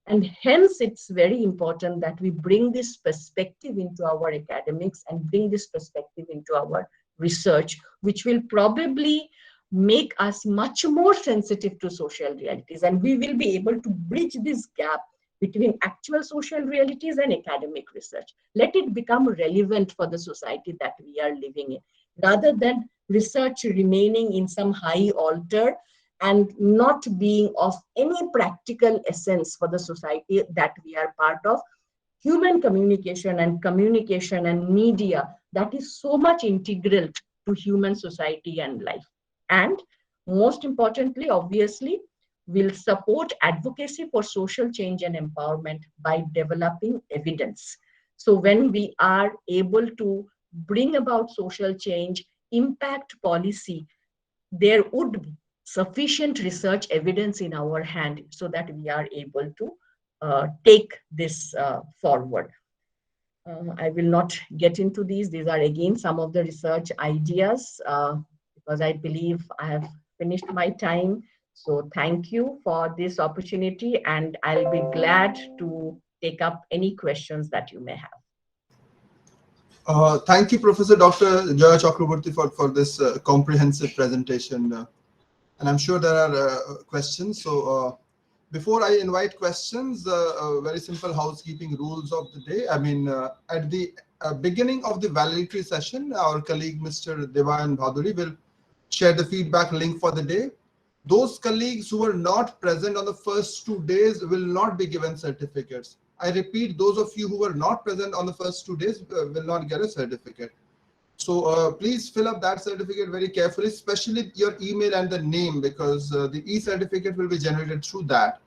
Speaker 3: And hence, it's very important that we bring this perspective into our academics and bring this perspective into our research, which will probably make us much more sensitive to social realities. And we will be able to bridge this gap between actual social realities and academic research. Let it become relevant for the society that we are living in, rather than research remaining in some high altar and not being of any practical essence for the society that we are part of. Human communication and media, that is so much integral to human society and life. And most importantly, obviously, will support advocacy for social change and empowerment by developing evidence. So when we are able to bring about social change, impact policy, there would be sufficient research evidence in our hand so that we are able to take this forward. I will not get into these. These are again some of the research ideas because I believe I have finished my time. So thank you for this opportunity, and I'll be glad to take up any questions that you may have.
Speaker 2: Thank you, Professor Dr. Joya Chakraborty, for this comprehensive presentation. And I'm sure there are questions. So before I invite questions, very simple housekeeping rules of the day. I mean, at the beginning of the valedictory session, our colleague, Mr. Devan Bhaduri, will share the feedback link for the day. Those colleagues who were not present on the first 2 days will not be given certificates. I repeat, those of you who were not present on the first 2 days will not get a certificate. So please fill up that certificate very carefully, especially your email and the name, because the e-certificate will be generated through that.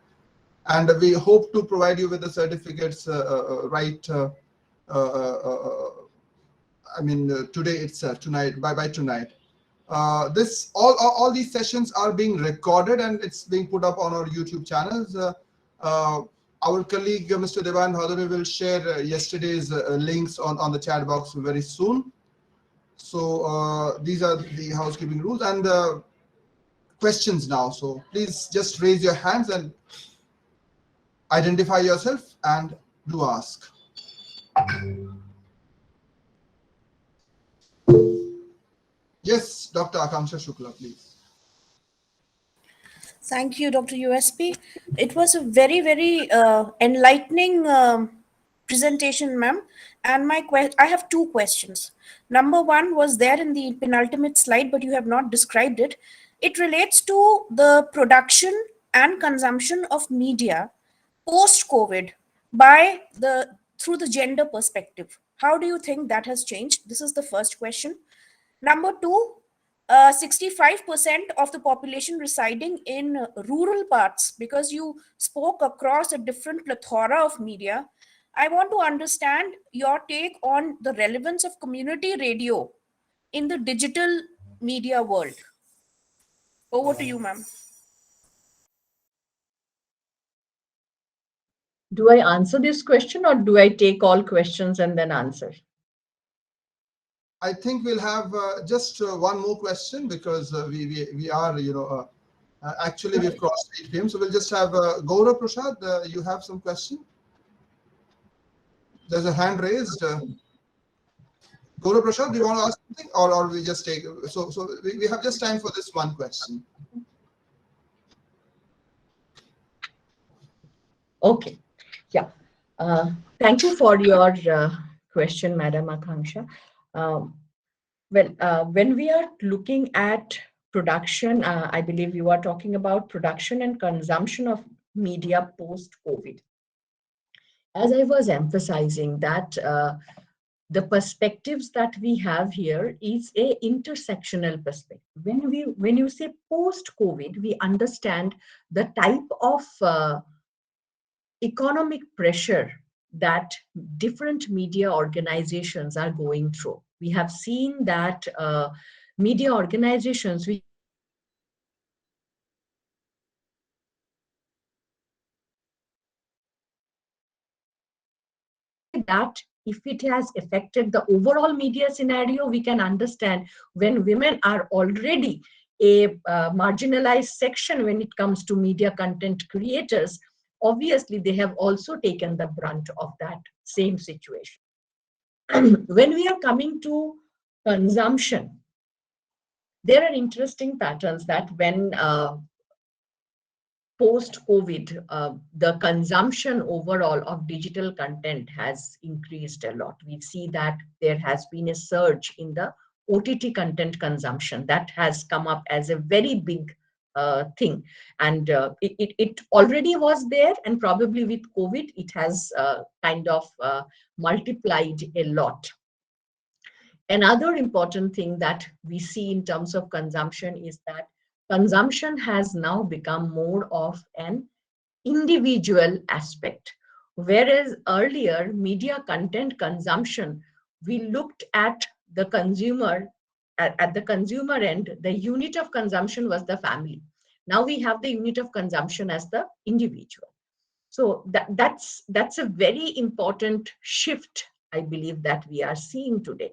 Speaker 2: And we hope to provide you with the certificates today itself, tonight, by tonight. All these sessions are being recorded and it's being put up on our YouTube channels. Our colleague, Mr. Devan Bhaduri, will share yesterday's links on the chat box very soon. So these are the housekeeping rules and questions now. So please just raise your hands and identify yourself and do ask. Yes, Dr. Akanksha Shukla, please.
Speaker 4: Thank you, Dr. USP. It was a very, very enlightening presentation, ma'am. And I have two questions. Number one was there in the penultimate slide, but you have not described it. It relates to the production and consumption of media post-COVID through the gender perspective. How do you think that has changed? This is the first question. Number two, 65% of the population residing in rural parts, because you spoke across a different plethora of media. I want to understand your take on the relevance of community radio in the digital media world. Over to you, ma'am.
Speaker 3: Do I answer this question or do I take all questions and then answer?
Speaker 2: I think we'll have just one more question because we are, actually we've crossed 8 p.m. So we'll just have Gaurav Prasad, you have some question? There's a hand raised. Gaurav Prasad, do you want to ask something or we just take, so we have just time for this one question.
Speaker 3: Okay, yeah. Thank you for your question, Madam Akanksha. When we are looking at production, I believe you are talking about production and consumption of media post-COVID. As I was emphasizing that the perspectives that we have here is a intersectional perspective. When you say post-COVID, we understand the type of economic pressure that different media organizations are going through. We have seen that media organizations which that if it has affected the overall media scenario, we can understand when women are already a marginalized section when it comes to media content creators, obviously they have also taken the brunt of that same situation. When we are coming to consumption, there are interesting patterns that when post-COVID, the consumption overall of digital content has increased a lot. We see that there has been a surge in the OTT content consumption that has come up as a very big thing. And it already was there, and probably with COVID, it has kind of multiplied a lot. Another important thing that we see in terms of consumption is that consumption has now become more of an individual aspect. Whereas earlier, media content consumption, we looked at the consumer, at the consumer end, the unit of consumption was the family. Now we have the unit of consumption as the individual. So that's a very important shift, I believe, that we are seeing today.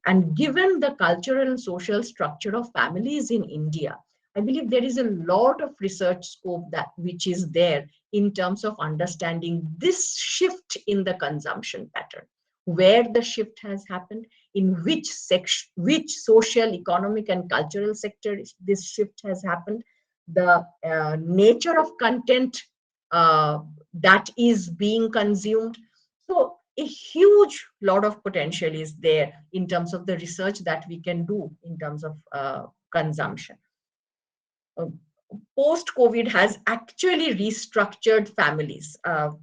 Speaker 3: And given the cultural and social structure of families in India, I believe there is a lot of research scope that which is there in terms of understanding this shift in the consumption pattern, where the shift has happened, in which section, which social, economic, and cultural sector this shift has happened, the nature of content that is being consumed. So a huge lot of potential is there in terms of the research that we can do in terms of consumption. Post-COVID has actually restructured families. I'll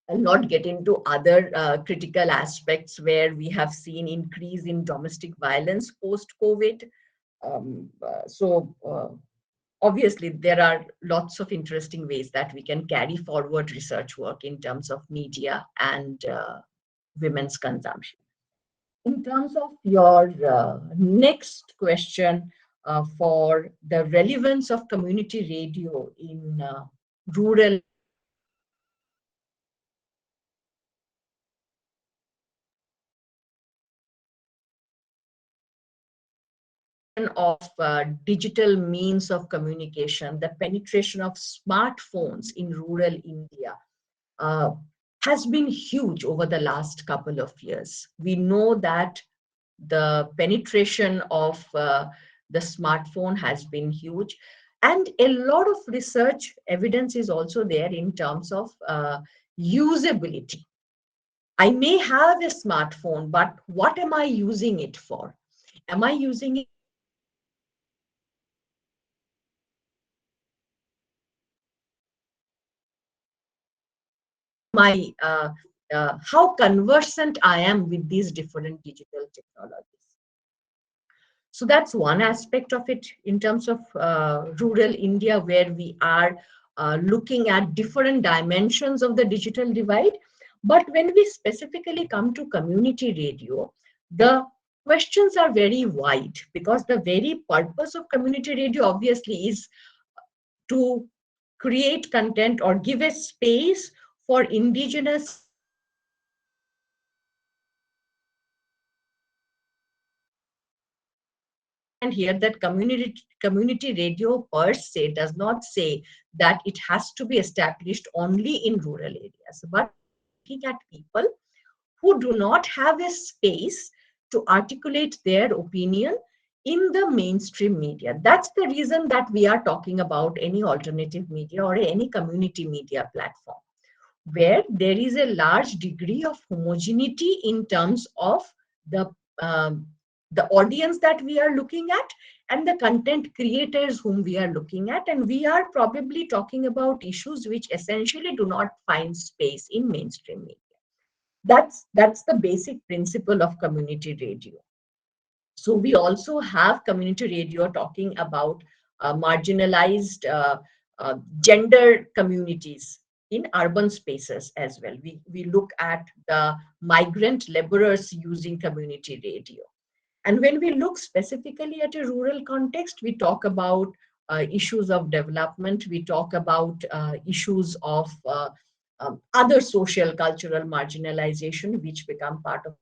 Speaker 3: not get into other critical aspects where we have seen increase in domestic violence post-COVID. Obviously, there are lots of interesting ways that we can carry forward research work in terms of media and women's consumption. In terms of your next question for the relevance of community radio in rural of digital means of communication, the penetration of smartphones in rural India has been huge over the last couple of years. We know that the penetration of the smartphone has been huge, and a lot of research evidence is also there in terms of usability. I may have a smartphone, but what am I using it for? Am I using it how conversant I am with these different digital technologies? So that's one aspect of it in terms of rural India, where we are looking at different dimensions of the digital divide. But when we specifically come to community radio, the questions are very wide, because the very purpose of community radio obviously is to create content or give a space for indigenous and here that community radio per se does not say that it has to be established only in rural areas, but looking at people who do not have a space to articulate their opinion in the mainstream media. That's the reason that we are talking about any alternative media or any community media platform, where there is a large degree of homogeneity in terms of the audience that we are looking at and the content creators whom we are looking at. And we are probably talking about issues which essentially do not find space in mainstream media. That's the basic principle of community radio. So we also have community radio talking about marginalized gender communities in urban spaces as well. We look at the migrant laborers using community radio. And when we look specifically at a rural context, we talk about issues of development, we talk about issues of other social, cultural marginalization, which become part of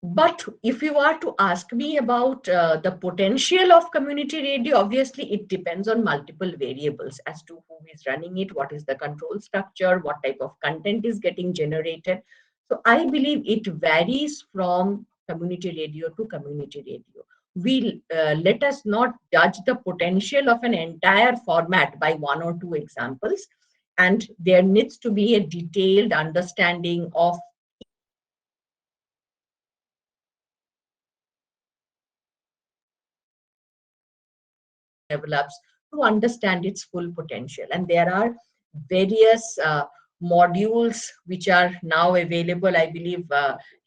Speaker 3: But if you are to ask me about the potential of community radio, obviously it depends on multiple variables as to who is running it, what is the control structure, what type of content is getting generated. So I believe it varies from community radio to community radio. We let us not judge the potential of an entire format by one or two examples, and there needs to be a detailed understanding of develops to understand its full potential. And there are various modules which are now available. I believe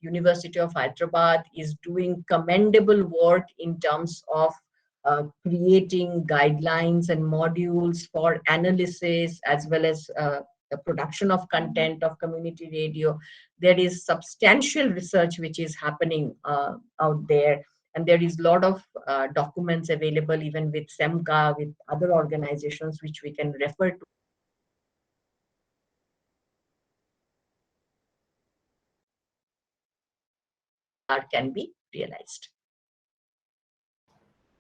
Speaker 3: University of Hyderabad is doing commendable work in terms of creating guidelines and modules for analysis as well as the production of content of community radio. There is substantial research which is happening out there, and there is a lot of documents available even with SEMCA, with other organizations which we can refer to. Can be realized.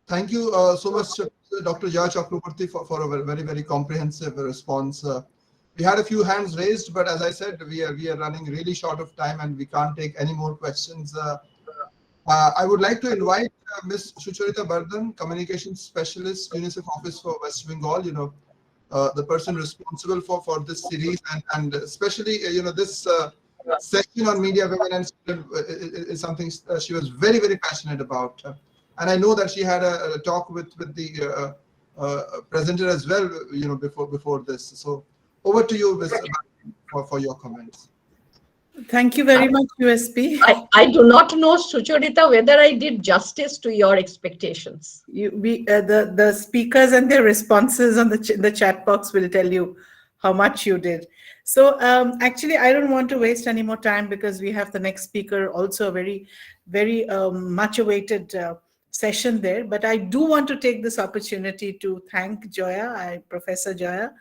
Speaker 2: Thank you so much, Dr. Joya Chakraborty, for a very, very comprehensive response. We had a few hands raised, but as I said, we are running really short of time and we can't take any more questions. I would like to invite Ms. Sucharita Bardhan, Communications Specialist, Unicef Office for West Bengal, the person responsible for this series, and especially, this section on media, women and students is something she was very, very passionate about. And I know that she had a talk with the presenter as well, before this. So over to you, Ms. for your comments.
Speaker 5: Thank you very much, USP.
Speaker 3: I do not know, Sucharita, whether I did justice to your expectations.
Speaker 5: The speakers and their responses on the chat box will tell you how much you did. So actually, I don't want to waste any more time because we have the next speaker, also a very, very much awaited session there. But I do want to take this opportunity to thank Joya, Professor Joya,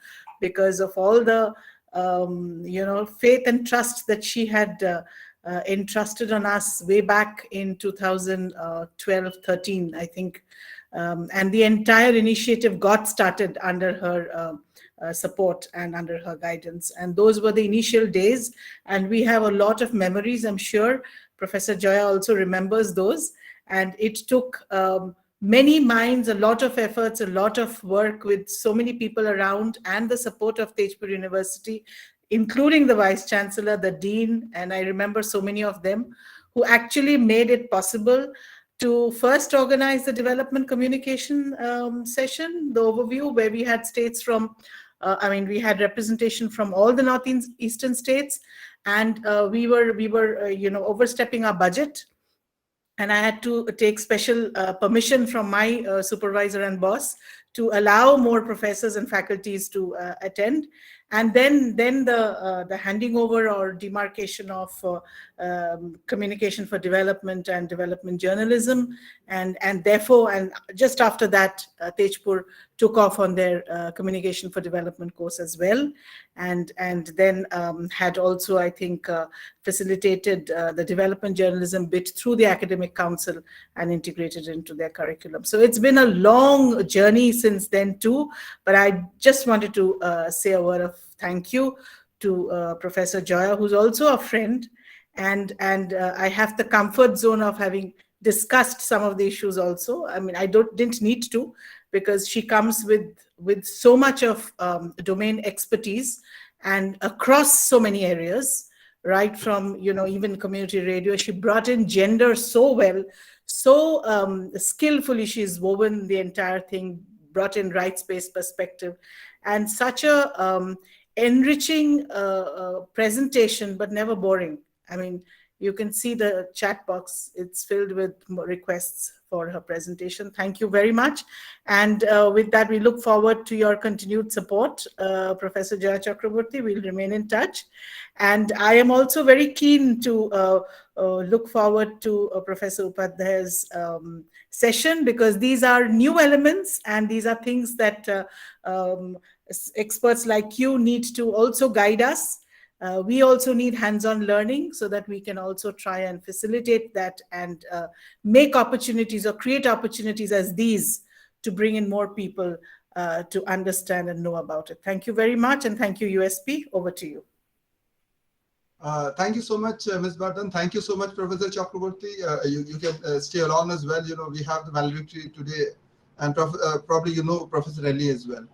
Speaker 5: because of all the faith and trust that she had entrusted on us way back in 2012-13, I think. And the entire initiative got started under her support and under her guidance. And those were the initial days. And we have a lot of memories. I'm sure Professor Joya also remembers those. And it took many minds, a lot of efforts, a lot of work with so many people around, and the support of Tezpur University, including the Vice Chancellor, the Dean, and I remember so many of them, who actually made it possible to first organize the development communication session, the overview, where we had states from, we had representation from all the northeastern states, and we were overstepping our budget. And I had to take special permission from my supervisor and boss to allow more professors and faculties to attend. And then the handing over or demarcation of communication for development and development journalism. And therefore, and just after that, Tezpur took off on their communication for development course as well. And then had also, I think, facilitated the development journalism bit through the academic council and integrated into their curriculum. So it's been a long journey since then too, but I just wanted to say a word of thank you to Professor Joya, who's also a friend, and I have the comfort zone of having discussed some of the issues also. I mean, I didn't need to, because she comes with so much of domain expertise and across so many areas, right from, even community radio. She brought in gender so well, so skillfully she's woven the entire thing, brought in rights-based perspective, and such a enriching presentation, but never boring. I mean, You can see the chat box. It's filled with requests for her presentation. Thank you very much. And with that, we look forward to your continued support, Professor Joya Chakraborty. We'll remain in touch. And I am also very keen to look forward to Professor Upadhyay's session, because these are new elements and these are things that experts like you need to also guide us. We also need hands-on learning so that we can also try and facilitate that and make opportunities or create opportunities as these to bring in more people to understand and know about it. Thank you very much, and thank you, USP. Over to you.
Speaker 2: Thank you so much, Ms. Button. Thank you so much, Professor Chakraborty. You can stay along as well. We have the valedictory today, and probably Professor Ali as well.